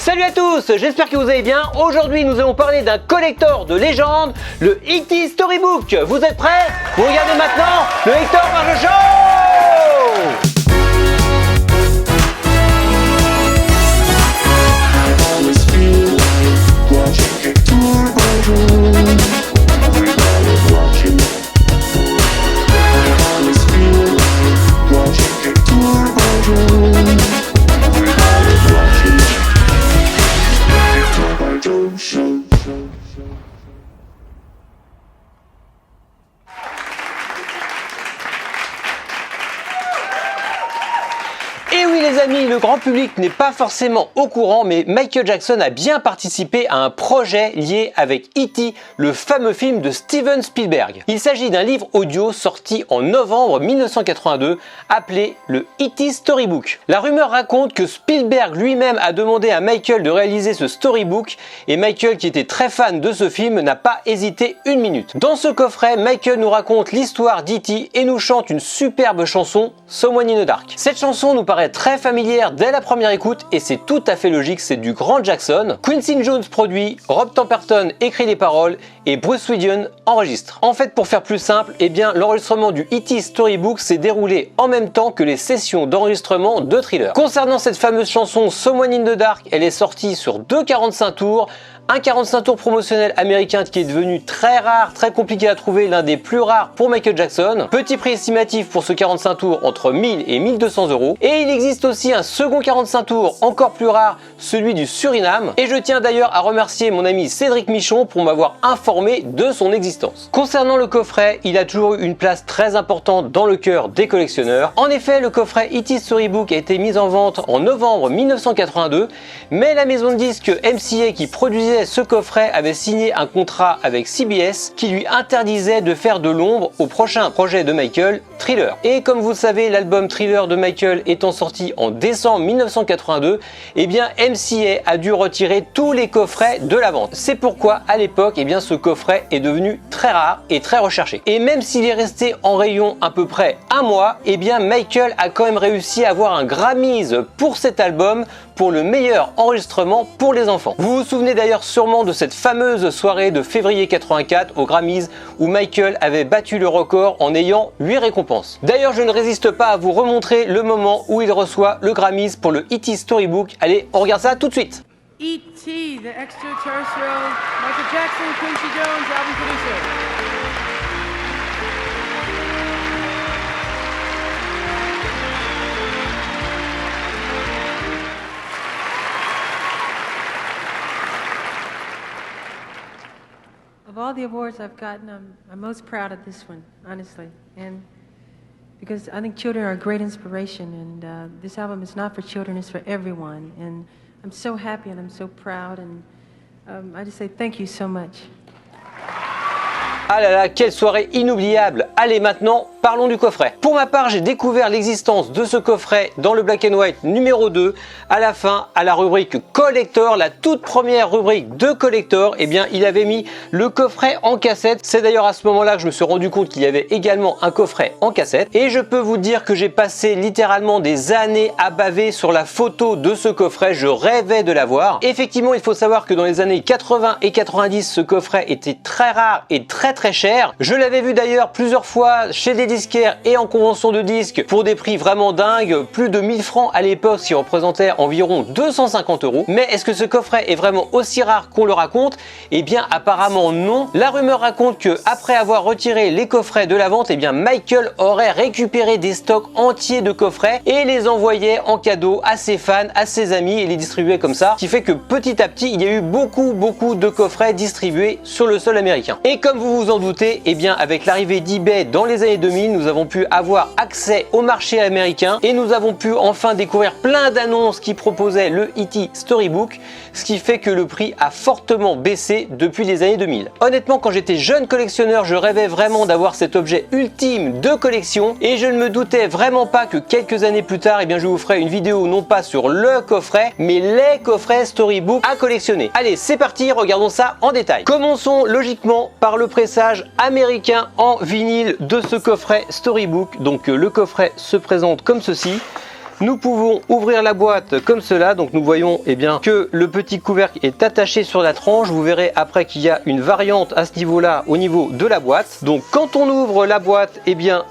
Salut à tous, j'espère que vous allez bien. Aujourd'hui nous allons parler d'un collector de légende, le E.T. Storybook. Vous êtes prêts? Vous regardez maintenant le Hector Marge Show. Et oui les amis, le grand public n'est pas forcément au courant, mais Michael Jackson a bien participé à un projet lié avec E.T., le fameux film de Steven Spielberg. Il s'agit d'un livre audio sorti en novembre 1982, appelé le E.T. Storybook. La rumeur raconte que Spielberg lui-même a demandé à Michael de réaliser ce storybook, et Michael, qui était très fan de ce film, n'a pas hésité une minute. Dans ce coffret, Michael nous raconte l'histoire d'E.T. et nous chante une superbe chanson, Someone in the Dark. Cette chanson nous paraît très familière dès la première écoute et c'est tout à fait logique, c'est du grand Jackson. Quincy Jones produit, Rob Temperton écrit les paroles et Bruce Swedien enregistre. En fait, pour faire plus simple, l'enregistrement du E.T. Storybook s'est déroulé en même temps que les sessions d'enregistrement de Thriller. Concernant cette fameuse chanson Someone in the Dark, elle est sortie sur 2 45 tours, un 45 tours promotionnel américain qui est devenu très rare, très compliqué à trouver, l'un des plus rares pour Michael Jackson. Petit prix estimatif pour ce 45 tours entre 1000 et 1200 €. Et il existe aussi un second 45 tours encore plus rare, celui du Suriname. Et je tiens d'ailleurs à remercier mon ami Cédric Michon pour m'avoir informé de son existence. Concernant le coffret, il a toujours eu une place très importante dans le cœur des collectionneurs. En effet, le coffret E.T. Storybook a été mis en vente en novembre 1982, mais la maison de disques MCA qui produisait ce coffret avait signé un contrat avec CBS qui lui interdisait de faire de l'ombre au prochain projet de Michael, Thriller. Et comme vous le savez, l'album Thriller de Michael étant sorti en décembre 1982, MCA a dû retirer tous les coffrets de la vente. C'est pourquoi à l'époque, ce coffret est devenu très rare et très recherché. Et même s'il est resté en rayon à peu près un mois, Michael a quand même réussi à avoir un Grammys pour cet album pour le meilleur enregistrement pour les enfants. Vous vous souvenez d'ailleurs sûrement de cette fameuse soirée de février 84 au Grammys où Michael avait battu le record en ayant 8 récompenses. D'ailleurs, je ne résiste pas à vous remontrer le moment où il reçoit le Grammys pour le E.T. Storybook. Allez, on regarde ça tout de suite. E.T., the extraterrestrial, Michael Jackson, Quincy Jones, album producer. Of all the awards I've gotten, I'm most proud of this one, honestly. And because I think children are a great inspiration, and this album is not for children, it's for everyone. And I'm so happy and I'm so proud, and I just say thank you so much. Ah là là, quelle soirée inoubliable! Allez, maintenant, parlons du coffret. Pour ma part, j'ai découvert l'existence de ce coffret dans le Black and White numéro 2, à la fin, à la rubrique Collector, la toute première rubrique de Collector, il avait mis le coffret en cassette. C'est d'ailleurs à ce moment-là que je me suis rendu compte qu'il y avait également un coffret en cassette. Et je peux vous dire que j'ai passé littéralement des années à baver sur la photo de ce coffret. Je rêvais de l'avoir. Effectivement, il faut savoir que dans les années 80 et 90, ce coffret était très rare et très cher. Je l'avais vu d'ailleurs plusieurs fois chez des disquaires et en convention de disques pour des prix vraiment dingues, plus de 1000 francs à l'époque, ce qui représentait environ 250 €. Mais est-ce que ce coffret est vraiment aussi rare qu'on le raconte? Apparemment non. La rumeur raconte que après avoir retiré les coffrets de la vente, Michael aurait récupéré des stocks entiers de coffrets et les envoyait en cadeau à ses fans, à ses amis et les distribuait comme ça, ce qui fait que petit à petit, il y a eu beaucoup de coffrets distribués sur le sol américain. Et comme vous vous en doutez, avec l'arrivée d'eBay dans les années 2000, nous avons pu avoir accès au marché américain et nous avons pu enfin découvrir plein d'annonces qui proposaient le E.T. Storybook, ce qui fait que le prix a fortement baissé depuis les années 2000. Honnêtement, quand j'étais jeune collectionneur, je rêvais vraiment d'avoir cet objet ultime de collection et je ne me doutais vraiment pas que quelques années plus tard, je vous ferai une vidéo non pas sur le coffret, mais les coffrets Storybook à collectionner. Allez, c'est parti, regardons ça en détail. Commençons logiquement par le pressage américain en vinyle de ce coffret Storybook. Donc le coffret se présente comme ceci. nous pouvons ouvrir la boîte comme cela. Donc nous voyons que le petit couvercle est attaché sur la tranche. Vous verrez après qu'il y a une variante à ce niveau-là au niveau de la boîte. Donc quand on ouvre la boîte,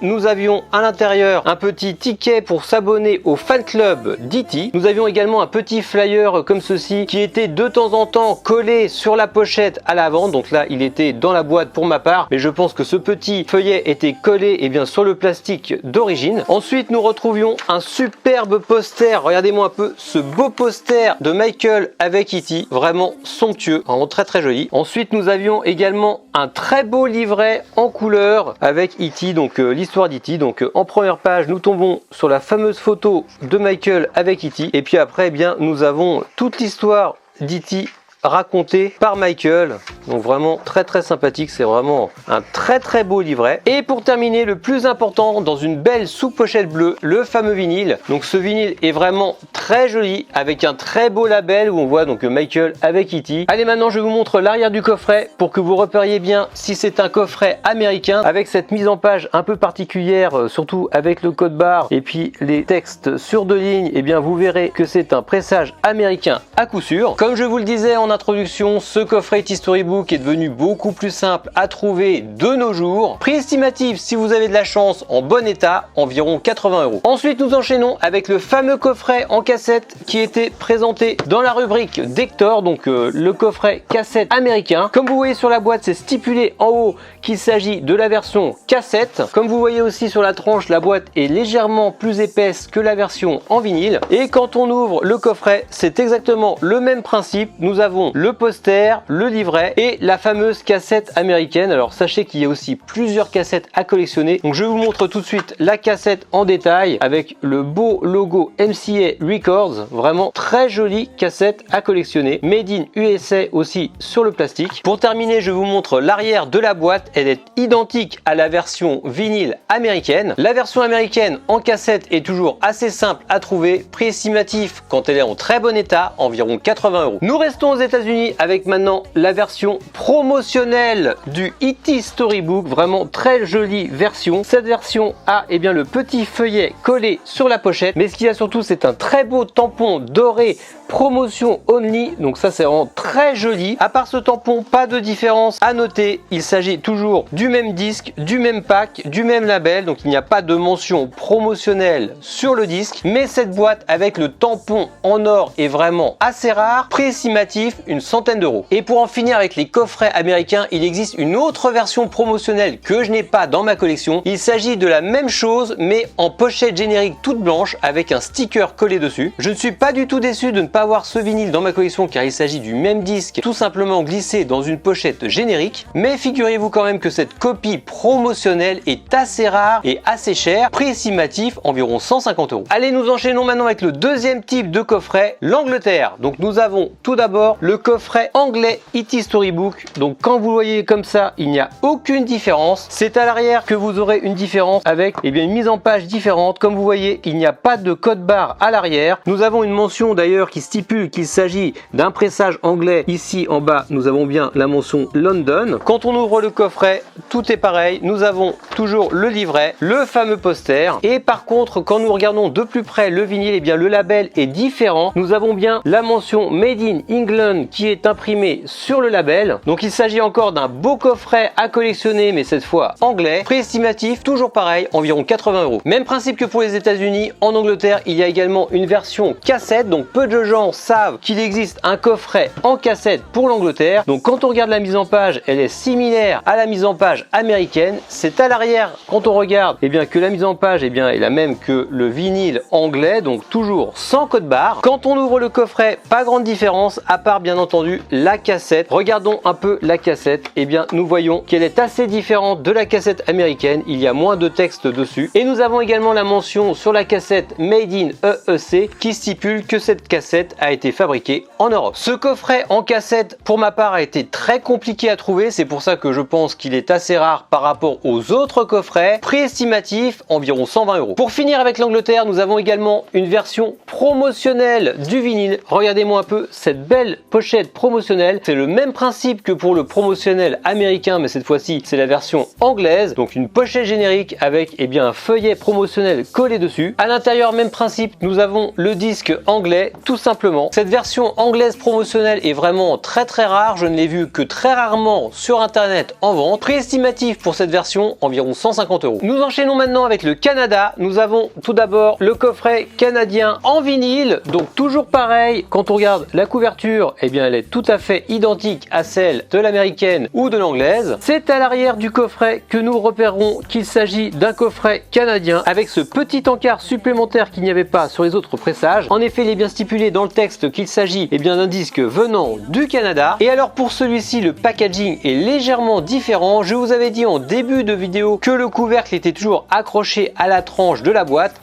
nous avions à l'intérieur un petit ticket pour s'abonner au fan club d'E.T. Nous avions également un petit flyer comme ceci qui était de temps en temps collé sur la pochette à l'avant. Donc là, il était dans la boîte pour ma part, mais je pense que ce petit feuillet était collé sur le plastique d'origine. Ensuite, nous retrouvions un superbe poster. Regardez-moi un peu ce beau poster de Michael avec E.T. Vraiment somptueux, vraiment très très joli. Ensuite, nous avions également un très beau livret en couleur avec E.T. donc l'histoire d'E.T. Donc en première page, nous tombons sur la fameuse photo de Michael avec E.T. et puis après, nous avons toute l'histoire d'E.T. raconté par Michael. Donc vraiment très très sympathique, c'est vraiment un très très beau livret. Et pour terminer, le plus important, dans une belle sous-pochette bleue, le fameux vinyle. Donc ce vinyle est vraiment très joli avec un très beau label où on voit donc Michael avec E.T. Allez, maintenant je vous montre l'arrière du coffret pour que vous repériez bien si c'est un coffret américain avec cette mise en page un peu particulière, surtout avec le code barre et puis les textes sur 2 lignes. Vous verrez que c'est un pressage américain à coup sûr. Comme je vous le disais en introduction, ce coffret E.T. Storybook est devenu beaucoup plus simple à trouver de nos jours. Prix estimatif, si vous avez de la chance, en bon état, environ 80 €. Ensuite, nous enchaînons avec le fameux coffret en cassette qui était présenté dans la rubrique d'Hector, donc le coffret cassette américain. Comme vous voyez sur la boîte, c'est stipulé en haut qu'il s'agit de la version cassette. Comme vous voyez aussi sur la tranche, la boîte est légèrement plus épaisse que la version en vinyle. Et quand on ouvre le coffret, c'est exactement le même principe. Nous avons le poster, le livret et la fameuse cassette américaine. Alors sachez qu'il y a aussi plusieurs cassettes à collectionner. Donc je vous montre tout de suite la cassette en détail avec le beau logo MCA Records. Vraiment très jolie cassette à collectionner. Made in USA aussi sur le plastique. Pour terminer, je vous montre l'arrière de la boîte. Elle est identique à la version vinyle américaine. La version américaine en cassette est toujours assez simple à trouver. Prix estimatif quand elle est en très bon état, environ 80 €. Nous restons aux États-Unis avec maintenant la version promotionnelle du E.T. Storybook. Vraiment très jolie version. Cette version a le petit feuillet collé sur la pochette. Mais ce qu'il y a surtout, c'est un très beau tampon doré promotion only, donc ça c'est vraiment très joli. À part ce tampon, pas de différence à noter. Il s'agit toujours du même disque, du même pack, du même label, donc il n'y a pas de mention promotionnelle sur le disque. Mais cette boîte avec le tampon en or est vraiment assez rare. Prix estimatif, une centaine d'euros. Et pour en finir avec les coffrets américains, il existe une autre version promotionnelle que je n'ai pas dans ma collection. Il s'agit de la même chose mais en pochette générique toute blanche avec un sticker collé dessus. Je ne suis pas du tout déçu de ne pas avoir ce vinyle dans ma collection car il s'agit du même disque tout simplement glissé dans une pochette générique. Mais figurez-vous quand même que cette copie promotionnelle est assez rare et assez chère. Prix estimatif environ 150 €. Allez, nous enchaînons maintenant avec le deuxième type de coffret, l'Angleterre. Donc nous avons tout d'abord le coffret anglais E.T. Storybook. Donc quand vous voyez comme ça, il n'y a aucune différence. C'est à l'arrière que vous aurez une différence avec une mise en page différente. Comme vous voyez, il n'y a pas de code barre à l'arrière. Nous avons une mention d'ailleurs qui stipule qu'il s'agit d'un pressage anglais. Ici en bas, nous avons bien la mention London. Quand on ouvre le coffret, tout est pareil. Nous avons toujours le livret, le fameux poster. Et par contre, quand nous regardons de plus près le vinyle, le label est différent. Nous avons bien la mention Made in England qui est imprimée sur le label. Donc il s'agit encore d'un beau coffret à collectionner, mais cette fois anglais. Prix estimatif, toujours pareil, environ 80 €. Même principe que pour les États-Unis. En Angleterre, il y a également une version cassette. Donc peu de gens savent qu'il existe un coffret en cassette pour l'Angleterre. Donc quand on regarde la mise en page, elle est similaire à la mise en page américaine. C'est à l'arrière, quand on regarde, que la mise en page est la même que le vinyle anglais, donc toujours sans code barre. Quand on ouvre le coffret, pas grande différence, à part bien entendu la cassette. Regardons un peu la cassette. Nous voyons qu'elle est assez différente de la cassette américaine. Il y a moins de texte dessus. Et nous avons également la mention sur la cassette Made in EEC qui stipule que cette cassette cassette a été fabriqué en Europe. Ce coffret en cassette, pour ma part, a été très compliqué à trouver. C'est pour ça que je pense qu'il est assez rare par rapport aux autres coffrets. Prix estimatif, environ 120 €. Pour finir avec l'Angleterre, nous avons également une version promotionnelle du vinyle. Regardez-moi un peu cette belle pochette promotionnelle. C'est le même principe que pour le promotionnel américain, mais cette fois-ci, c'est la version anglaise. Donc une pochette générique avec un feuillet promotionnel collé dessus. À l'intérieur, même principe, nous avons le disque anglais, tout simplement. Cette version anglaise promotionnelle est vraiment très rare. Je ne l'ai vu que très rarement sur internet en vente. Prix estimatif pour cette version, environ 150 €. Nous enchaînons maintenant avec le Canada. Nous avons tout d'abord le coffret canadien en vinyle. Donc toujours pareil, quand on regarde la couverture, elle est tout à fait identique à celle de l'américaine ou de l'anglaise. C'est à l'arrière du coffret que nous repérerons qu'il s'agit d'un coffret canadien avec ce petit encart supplémentaire qu'il n'y avait pas sur les autres pressages. En effet, il est bien stipulé dans le texte qu'il s'agit d'un disque venant du Canada. Et alors pour celui-ci, le packaging est légèrement différent. Je vous avais dit en début de vidéo que le couvercle était toujours accroché à la tranche de la boîte.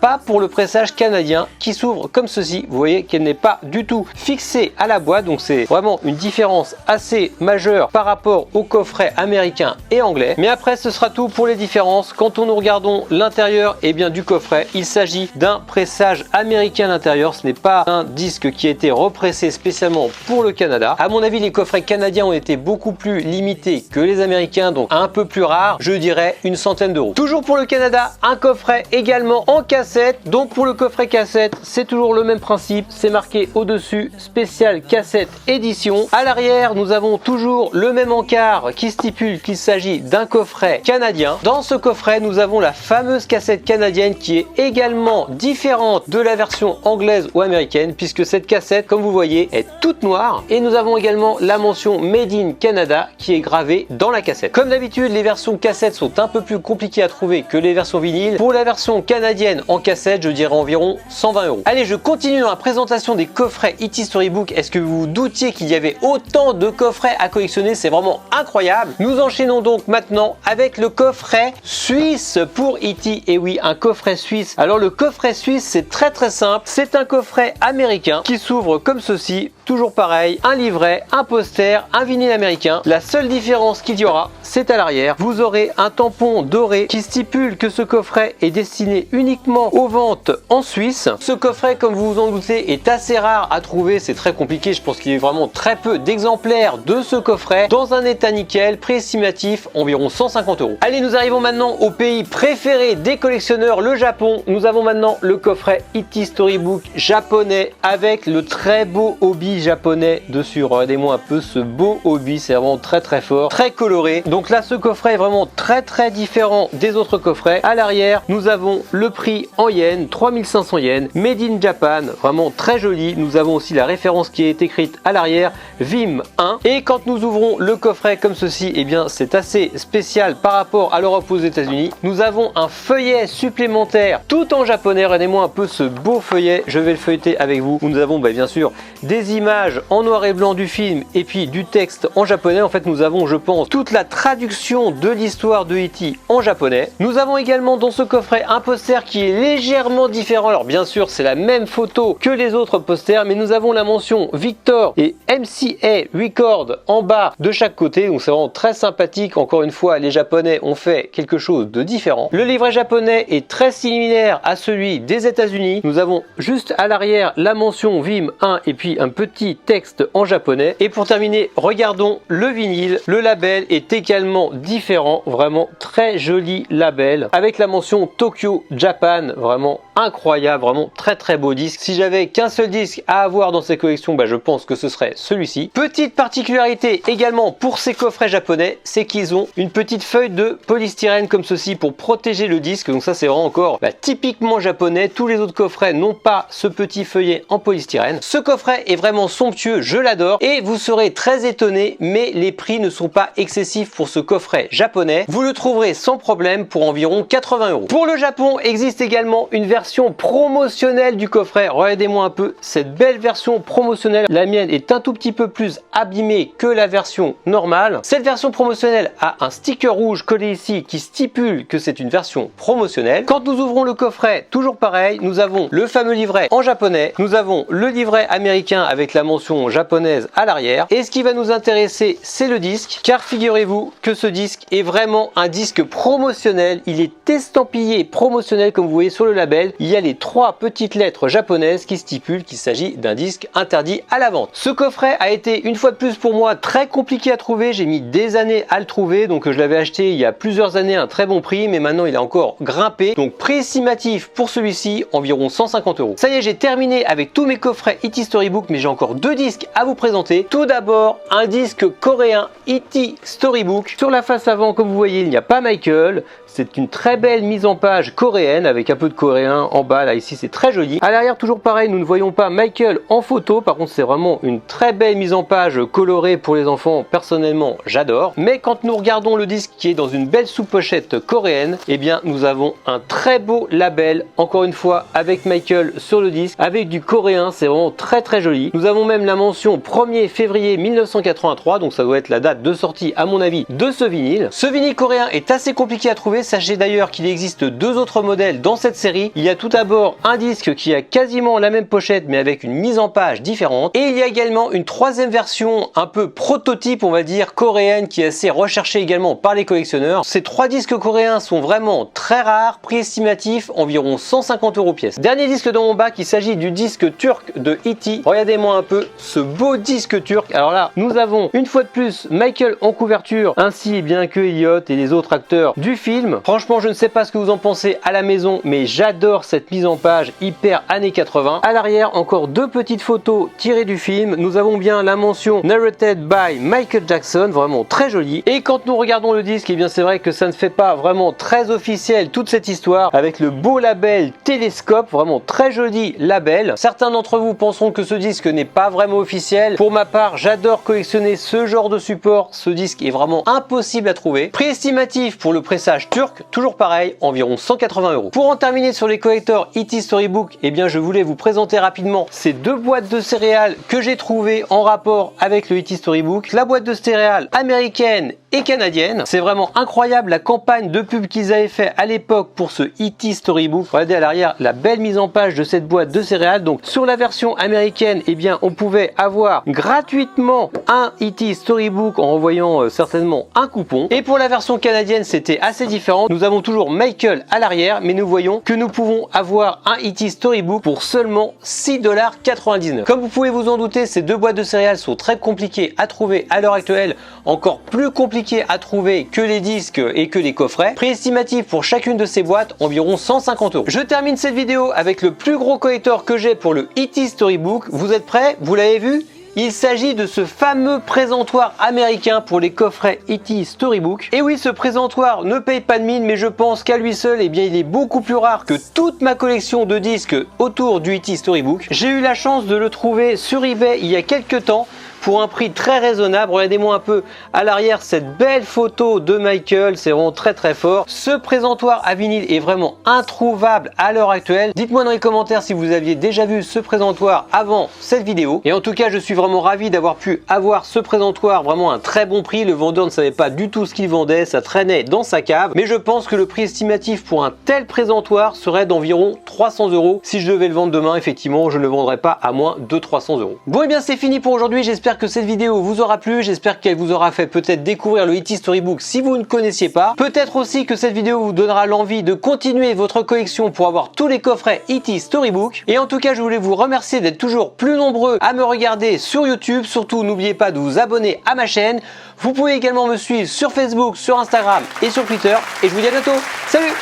Pas pour le pressage canadien qui s'ouvre comme ceci. Vous voyez qu'elle n'est pas du tout fixée à la boîte. Donc c'est vraiment une différence assez majeure par rapport au coffret américain et anglais. Mais après, ce sera tout pour les différences. Quand nous regardons l'intérieur du coffret, il s'agit d'un pressage américain à l'intérieur. Ce n'est pas un disque qui a été repressé spécialement pour le Canada. À mon avis, les coffrets canadiens ont été beaucoup plus limités que les américains, donc un peu plus rares. Je dirais une centaine d'euros. Toujours pour le Canada, un coffret également en cassette. Donc pour le coffret cassette, c'est toujours le même principe. C'est marqué au-dessus spécial cassette édition. À l'arrière, nous avons toujours le même encart qui stipule qu'il s'agit d'un coffret canadien. Dans ce coffret, nous avons la fameuse cassette canadienne qui est également différente de la version anglaise ou américaine, puisque cette cassette, comme vous voyez, est toute noire. Et nous avons également la mention Made in Canada qui est gravée dans la cassette. Comme d'habitude, les versions cassettes sont un peu plus compliquées à trouver que les versions vinyles. Pour la version canadienne en cassette, je dirais environ 120 €. Allez, je continue dans la présentation des coffrets E.T. Storybook. Est-ce que vous vous doutiez qu'il y avait autant de coffrets à collectionner? C'est vraiment incroyable. Nous enchaînons donc maintenant avec le coffret suisse pour E.T. Et oui, un coffret suisse. Alors le coffret suisse, c'est très simple. C'est un coffret américain qui s'ouvre comme ceci. Toujours pareil, un livret, un poster, un vinyle américain. La seule différence qu'il y aura, c'est à l'arrière. Vous aurez un tampon doré qui stipule que ce coffret est destiné uniquement aux ventes en Suisse. Ce coffret, comme vous vous en doutez, est assez rare à trouver. C'est très compliqué. Je pense qu'il y a vraiment très peu d'exemplaires de ce coffret dans un état nickel. Prix estimatif environ 150 €. Allez, nous arrivons maintenant au pays préféré des collectionneurs, le Japon. Nous avons maintenant le coffret E.T. Storybook japonais avec le très beau hobby japonais dessus. Regardez-moi un peu ce beau hobby, c'est vraiment très fort, très coloré. Donc là, ce coffret est vraiment très différent des autres coffrets. À l'arrière, nous avons le prix en yens, 3500 yens, Made in Japan, vraiment très joli. Nous avons aussi la référence qui est écrite à l'arrière, VIM 1. Et quand nous ouvrons le coffret comme ceci, c'est assez spécial par rapport à l'Europe ou aux États-Unis. Nous avons un feuillet supplémentaire tout en japonais. Regardez-moi un peu ce beau feuillet, je vais le feuilleter avec vous. Nous avons bien sûr des images en noir et blanc du film et puis du texte en japonais. En fait, nous avons, je pense, toute la traduction de l'histoire de E.T. en japonais. Nous avons également dans ce coffret un poster qui est légèrement différent. Alors bien sûr, c'est la même photo que les autres posters, mais nous avons la mention Victor et MCA Record en bas de chaque côté. Donc c'est vraiment très sympathique. Encore une fois, les Japonais ont fait quelque chose de différent. Le livret japonais est très similaire à celui des États-Unis. Nous avons juste à l'arrière la mention VIM 1 et puis un petit texte en japonais. Et pour terminer, regardons le vinyle. Le label est également différent, vraiment très joli label avec la mention Tokyo Japan, vraiment incroyable, vraiment très beau disque. Si j'avais qu'un seul disque à avoir dans ces collections, je pense que ce serait celui-ci. Petite particularité également pour ces coffrets japonais, c'est qu'ils ont une petite feuille de polystyrène comme ceci pour protéger le disque. Donc ça, c'est vraiment encore typiquement japonais. Tous les autres coffrets n'ont pas ce petit feuillet en polystyrène. Ce coffret est vraiment somptueux, je l'adore, et vous serez très étonné, mais les prix ne sont pas excessifs pour ce coffret japonais. Vous le trouverez sans problème pour environ 80 €. Pour le Japon, existe également une version promotionnelle du coffret. Regardez-moi un peu cette belle version promotionnelle. La mienne est un tout petit peu plus abîmée que la version normale. Cette version promotionnelle a un sticker rouge collé ici qui stipule que c'est une version promotionnelle. Quand nous ouvrons le coffret, toujours pareil, nous avons le fameux livret en japonais, nous Nous avons le livret américain avec la mention japonaise à l'arrière. Et ce qui va nous intéresser, c'est le disque, car figurez-vous que ce disque est vraiment un disque promotionnel. Il est estampillé promotionnel comme vous voyez sur le label. Il y a les 3 petites lettres japonaises qui stipulent qu'il s'agit d'un disque interdit à la vente. Ce coffret a été une fois de plus pour moi très compliqué à trouver. J'ai mis des années à le trouver, donc je l'avais acheté il y a plusieurs années à un très bon prix, mais maintenant il a encore grimpé. Donc prix estimatif pour celui-ci environ 150 €. Ça y est, j'ai terminé avec tous mes coffrets E.T. Storybook, mais j'ai encore 2 disques à vous présenter. Tout d'abord un disque coréen E.T. Storybook. Sur la face avant, comme vous voyez, il n'y a pas Michael. C'est une très belle mise en page coréenne avec un peu de coréen en bas. Là, ici, c'est très joli. À l'arrière, toujours pareil, nous ne voyons pas Michael en photo. Par contre, c'est vraiment une très belle mise en page colorée pour les enfants. Personnellement, j'adore. Mais quand nous regardons le disque qui est dans une belle sous-pochette coréenne, eh bien, nous avons un très beau label. Encore une fois, avec Michael sur le disque, avec du coréen. C'est vraiment très très joli. Nous avons même la mention 1er février 1983. Donc, ça doit être la date de sortie, à mon avis, de ce vinyle. Ce vinyle coréen est assez compliqué à trouver. Sachez d'ailleurs qu'il existe 2 autres modèles dans cette série. Il y a tout d'abord un disque qui a quasiment la même pochette mais avec une mise en page différente. Et il y a également une 3e version un peu prototype, on va dire, coréenne qui est assez recherchée également par les collectionneurs. Ces 3 disques coréens sont vraiment très rares. Prix estimatif environ 150 € pièce. Dernier disque dans mon bac, il s'agit du disque turc de E.T. Regardez-moi un peu ce beau disque turc. Alors là, nous avons une fois de plus Michael en couverture, ainsi bien que Elliot et les autres acteurs du film. Franchement, je ne sais pas ce que vous en pensez à la maison, mais j'adore cette mise en page hyper années 80. À l'arrière, encore 2 petites photos tirées du film. Nous avons bien la mention Narrated by Michael Jackson, vraiment très jolie. Et quand nous regardons le disque, eh bien c'est vrai que ça ne fait pas vraiment très officiel toute cette histoire, avec le beau label Télescope, vraiment très joli label. Certains d'entre vous penseront que ce disque n'est pas vraiment officiel. Pour ma part, j'adore collectionner ce genre de support. Ce disque est vraiment impossible à trouver. Prix estimatif pour le pressage turc, toujours pareil, environ 180 €. Pour en terminer sur les collecteurs E.T. Storybook, eh bien je voulais vous présenter rapidement ces 2 boîtes de céréales que j'ai trouvées en rapport avec le E.T. Storybook. La boîte de céréales américaine et canadienne. C'est vraiment incroyable la campagne de pub qu'ils avaient fait à l'époque pour ce E.T. Storybook. Regardez à l'arrière la belle mise en page de cette boîte de céréales. Donc sur la version américaine, eh bien on pouvait avoir gratuitement un E.T. Storybook en envoyant certainement un coupon. Et pour la version canadienne, c'était assez différent. Nous avons toujours Michael à l'arrière, mais nous voyons que nous pouvons avoir un E.T. Storybook pour seulement 6,99 $. Comme vous pouvez vous en douter, ces 2 boîtes de céréales sont très compliquées à trouver à l'heure actuelle, encore plus compliquées à trouver que les disques et que les coffrets. Prix estimatif pour chacune de ces boîtes, environ 150 €. Je termine cette vidéo avec le plus gros collector que j'ai pour le E.T. Storybook. Vous êtes prêts? Vous l'avez vu? Il s'agit de ce fameux présentoir américain pour les coffrets E.T. Storybook. Et oui, ce présentoir ne paye pas de mine, mais je pense qu'à lui seul, eh bien, il est beaucoup plus rare que toute ma collection de disques autour du E.T. Storybook. J'ai eu la chance de le trouver sur eBay il y a quelques temps pour un prix très raisonnable. Regardez-moi un peu à l'arrière cette belle photo de Michael, c'est vraiment très très fort. Ce présentoir à vinyle est vraiment introuvable à l'heure actuelle. Dites-moi dans les commentaires si vous aviez déjà vu ce présentoir avant cette vidéo. Et en tout cas, je suis vraiment ravi d'avoir pu avoir ce présentoir vraiment à un très bon prix. Le vendeur ne savait pas du tout ce qu'il vendait, ça traînait dans sa cave. Mais je pense que le prix estimatif pour un tel présentoir serait d'environ 300 €. Si je devais le vendre demain, effectivement, je ne le vendrais pas à moins de 300 €. Bon, et bien c'est fini pour aujourd'hui. J'espère que cette vidéo vous aura plu, j'espère qu'elle vous aura fait peut-être découvrir le E.T. Storybook si vous ne connaissiez pas. Peut-être aussi que cette vidéo vous donnera l'envie de continuer votre collection pour avoir tous les coffrets E.T. Storybook. Et en tout cas, je voulais vous remercier d'être toujours plus nombreux à me regarder sur YouTube. Surtout, n'oubliez pas de vous abonner à ma chaîne. Vous pouvez également me suivre sur Facebook, sur Instagram et sur Twitter. Et je vous dis à bientôt. Salut!